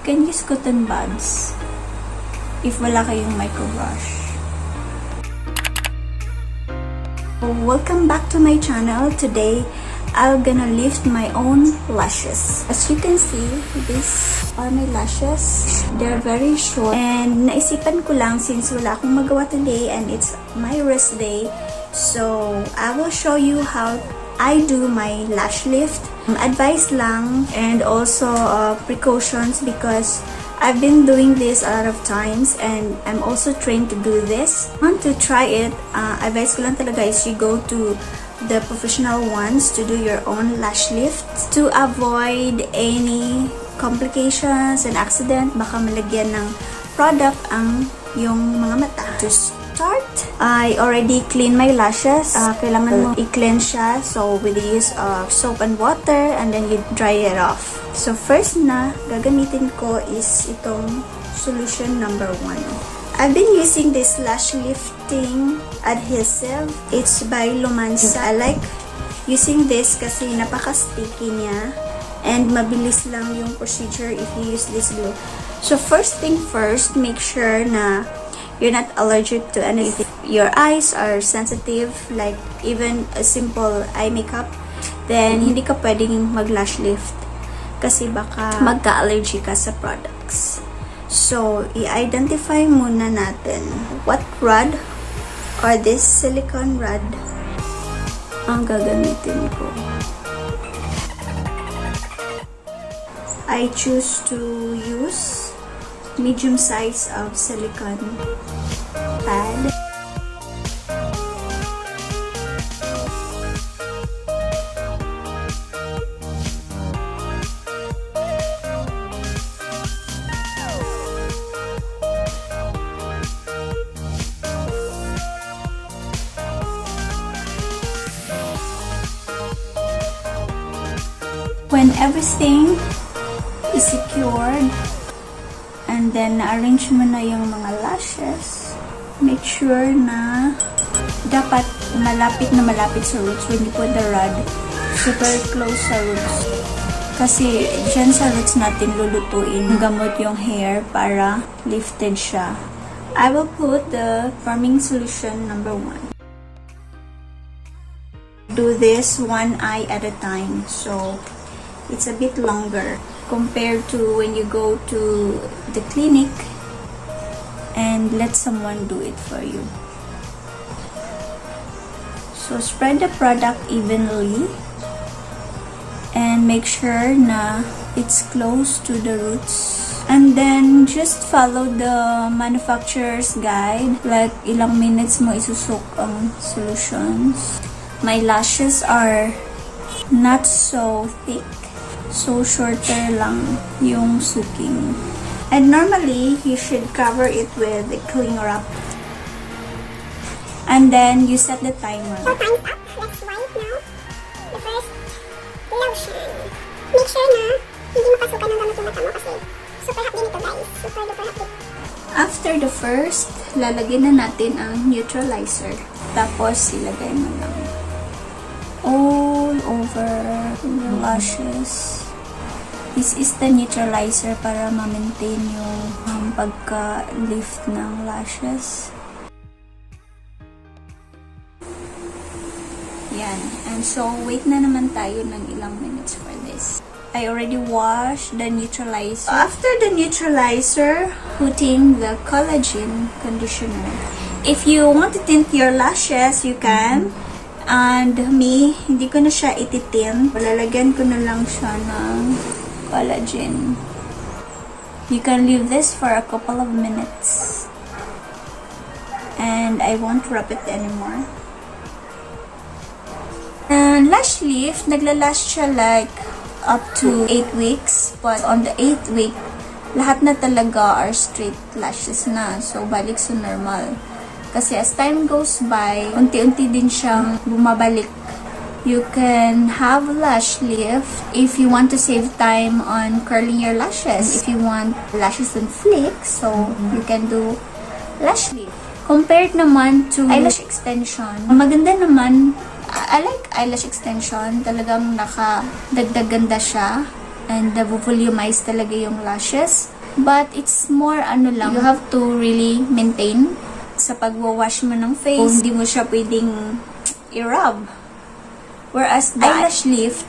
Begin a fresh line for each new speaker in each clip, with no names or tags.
You can use cotton buds if wala kayong microbrush. Welcome back to my channel. Today, I'm gonna lift my own lashes. As you can see, these are my lashes. They're very short. And naisipan ko lang since wala akong magawa today and it's my rest day. So, I will show you how I do my lash lift. Advice lang and also precautions because I've been doing this a lot of times and I'm also trained to do this. Want to try it, advice ko lang talaga is you go to the professional ones to do your own lash lift to avoid any complications and accident. Baka malagyan ng product ang yung mga mata. To start, I already clean my lashes. Kailangan mo i-cleanse siya. So, with the use of soap and water and then you dry it off. So, first na gagamitin ko is itong solution number 1. I've been using this lash lifting adhesive. It's by Lumansa. I like using this kasi napaka-sticky niya and mabilis lang yung procedure if you use this glue. So, first thing first, make sure na you're not allergic to anything. Your eyes are sensitive, like even a simple eye makeup, then hindi ka pwedeng mag-lash lift kasi baka magka-allergy ka sa products. So, i-identify muna natin what rod or this silicone rod ang gagamitin ko. I choose to use medium size of silicone pad. When everything is secured, and then arrange mo na yung mga lashes, make sure na dapat malapit na malapit sa roots when you put the rod. Super close sa roots. Kasi dyan sa roots natin lulutuin, gamot yung hair para lifted siya. I will put the forming solution number 1. Do this one eye at a time. So, it's a bit longer compared to when you go to the clinic and let someone do it for you. So, spread the product evenly and make sure na it's close to the roots. And then, just follow the manufacturer's guide. Like, ilang minutes mo isusok ang solutions. My lashes are not so thick. So, shorter lang yung suking. And normally, you should cover it with a cling wrap. And then, you set the timer.
So, time's up. Let's wipe now. The first lotion. Make sure na hindi makasukan ng gamot yung mata mo kasi super hot din ito, guys. Super duper hot din.
After the first, lalagyan na natin ang neutralizer. Tapos, ilagay mo lang all over the lashes. This is the neutralizer para ma-maintain yung pagka-lift ng lashes. Yan. And so, wait na naman tayo ng ilang minutes for this. I already washed the neutralizer. After the neutralizer, putting the collagen conditioner. If you want to tint your lashes, you can. And me, hindi ko na siya ititint. Lalagyan ko na lang siya ng collagen. You can leave this for a couple of minutes. And I won't rub it anymore. And lash lift, naglalast siya like up to 8 weeks. But on the 8th week, lahat na talaga are straight lashes na. So, balik sa normal. Kasi as time goes by, unti-unti din siyang bumabalik. You can have lash lift if you want to save time on curling your lashes. If you want lashes on flicks, so you can do lash lift. Compared naman to eyelash extension, maganda naman. I like eyelash extension. Talagang nakadagdag ganda siya. and volumize talaga yung lashes. But it's more ano lang, you have to really maintain sa pagwawash mo ng face. Kung hindi mo siya pwedeng i-rub. Whereas the eyelash lift,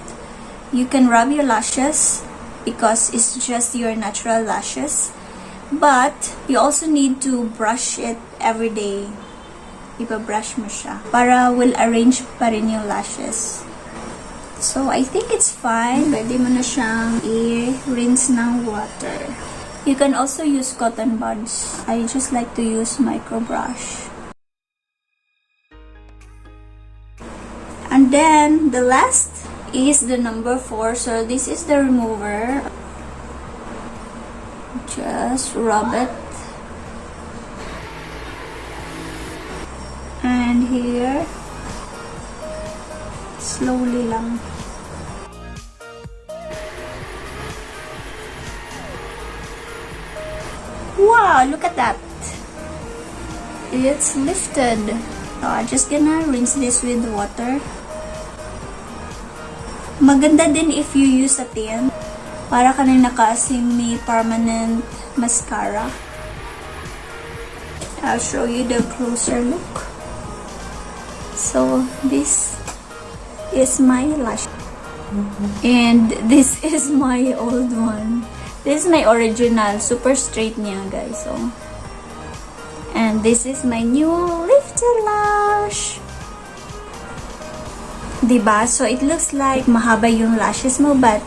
you can rub your lashes because it's just your natural lashes. But you also need to brush it every day. Ipa-brush mo siya para will arrange pa rin yung lashes. So, I think it's fine. Pwede mo na siyang i-rinse ng water. You can also use cotton buds. I just like to use micro brush. And then, the last is the number 4. So, this is the remover. Just rub it. And here, slowly lang. Wow, look at that. It's lifted. So, I'm just gonna rinse this with water. Maganda din if you use a tin. Para ka na naka-semi permanent mascara. I'll show you the closer look. So, this is my lash. And this is my old one. This is my original. Super straight niya, guys. So, and this is my new lifted lash. Diba? So, it looks like mahaba yung lashes mo, but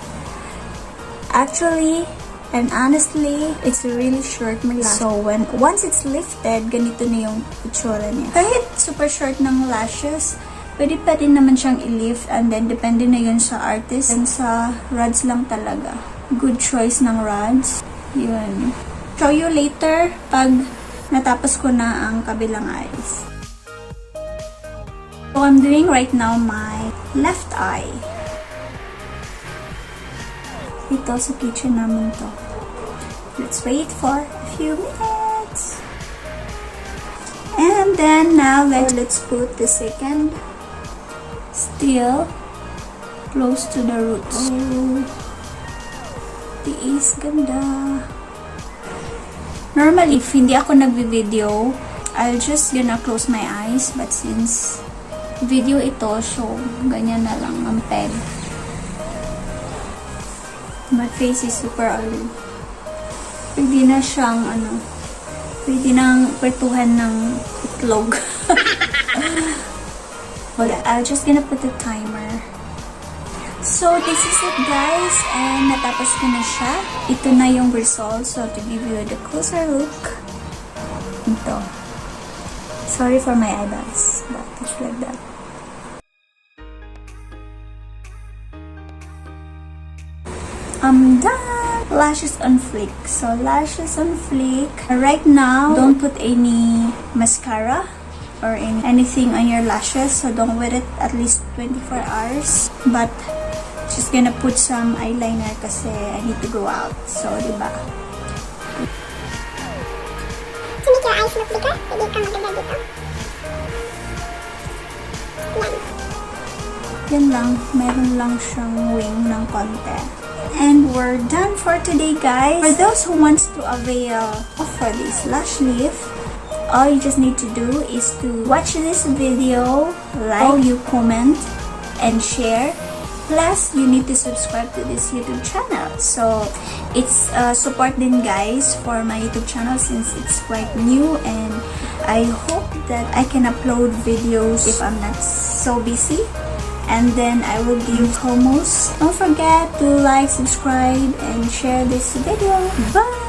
actually, and honestly, it's really short my lash. So, once it's lifted, ganito na yung itsura niya. Kahit super short ng lashes, pwede pa rin naman siyang i-lift, and then depende na yun sa artist and sa rods lang talaga. Good choice ng rods. Yun. Show you later pag natapos ko na ang kabilang eyes. So, I'm doing right now my left eye. Ito sa kitchen namin to. Let's wait for a few minutes. And then now let's put the second. Still close to the roots. Oh. Tiis, ganda. Normally, if hindi ako nagvi-video, I'll just gonna close my eyes. But since video ito, so ganyan na lang ang peg. My face is super oily. Pwede na siyang, pwede nang pertuhan ng itlog. But I'll just gonna put the timer. So, this is it, guys. And natapos ko na siya. Ito na yung result. So, to give you the closer look. Ito. Sorry for my eyebags. But it's like that. I'm done. Lashes on flick. So, lashes on flick. Right now, don't put any mascara or anything on your lashes. So, don't wear it at least 24 hours. But, just gonna put some eyeliner kasi I need to go out. So, diba?
To make your eyes look bigger, pwede ka maganda dito.
Yan lang. Meron lang siyang wing ng konti. And we're done for today, guys. For those who wants to avail for this lash lift, all you just need to do is to watch this video, like, you comment, and share. Plus, you need to subscribe to this YouTube channel. So, it's support din, guys, for my YouTube channel since it's quite new, and I hope that I can upload videos if I'm not so busy. And then I will give promos. Don't forget to like, subscribe, and share this video. Bye!